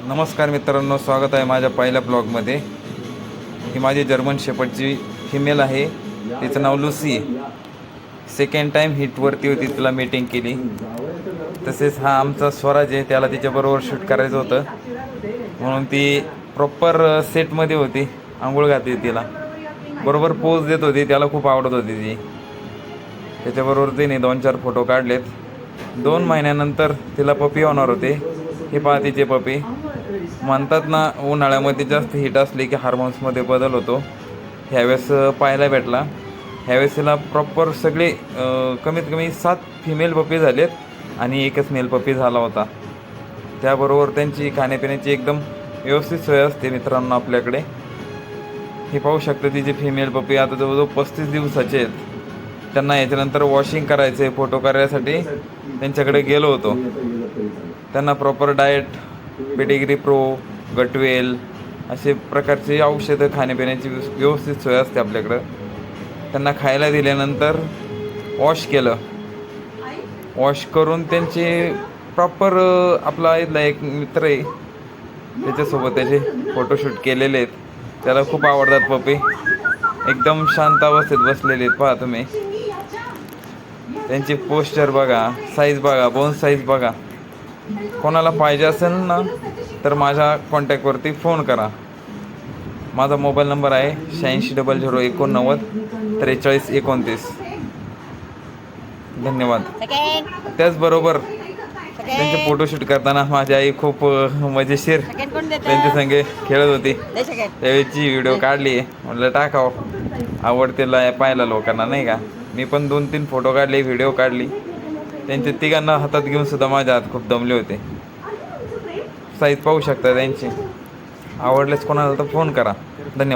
नमस्कार मित्रांनो, स्वागत आहे माझ्या पहिल्या ब्लॉगमध्ये. ही माझी जर्मन शेपर्डची फिमेल आहे. तिचं नाव लुसी आहे. सेकंड टाईम हिटवरती होती, तिला मीटिंग केली. तसेच हा आमचा स्वराज आहे, त्याला तिच्याबरोबर शूट करायचं होतं म्हणून ती प्रॉपर सेटमध्ये होती. आंघोळ घातली तिला, बरोबर पोज देत होती. त्याला खूप आवडत होती ती. त्याच्याबरोबर तिने 2-4 फोटो काढलेत. 2 महिन्यानंतर तिला पपी होणार होते. हे पहा तिचे पपी. म्हणतात ना, उन्हाळ्यामध्ये जास्त हीट असली की हार्मोन्समध्ये बदल होतो. ह्यावेळेस पाहायला भेटला. ह्यावेळेस तिला प्रॉपर सगळे कमीत कमी 7 फिमेल पपी झालेत आणि एकच मेल पपी झाला होता. त्याबरोबर त्यांची खाण्यापिण्याची एकदम व्यवस्थित सोय असते मित्रांनो आपल्याकडे. हे पाहू शकता तिचे फिमेल पपी आता जवळजवळ 35 दिवसाचे आहेत. त्यांना याच्यानंतर वॉशिंग करायचं आहे. फोटो करायसाठी त्यांच्याकडे गेलो होतो. त्यांना प्रॉपर डाएट, पेडिग्री प्रो, गटवेल असे प्रकारचे औषधं, खाण्यापिण्याची व्यवस्थित सोय असते आपल्याकडं. त्यांना खायला दिल्यानंतर वॉश केलं. वॉश करून त्यांचे प्रॉपर आपला इथला एक मित्र आहे, त्याच्यासोबत त्याचे फोटोशूट केलेले आहेत. त्याला खूप आवडतात पपी. एकदम शांत अवस्थेत बसलेले आहेत, पहा तुम्ही. त्यांची पोस्चर बघा, साईज बघा, बोन साईज बघा. कोणाला पाहिजे असेल ना तर माझ्या कॉन्टॅक्टवरती फोन करा. माझा मोबाईल नंबर आहे 860089 4329. धन्यवाद. त्याचबरोबर त्यांचे फोटोशूट करताना माझी आई खूप मजेशीर त्यांच्या संगे खेळत होती. त्यावेळेची व्हिडिओ काढली. म्हटलं टाकावं, आवडतेला पाहायला लोकांना, नाही का. मी पण 2-3 फोटो काढले, व्हिडिओ काढली. त्यांच्या तिघांना हातात घेऊन सुद्धा माझ्या हात खूप दमले होते. साईज पाहू शकता त्यांची. आवडलेच कोणाला तर फोन करा. धन्यवाद.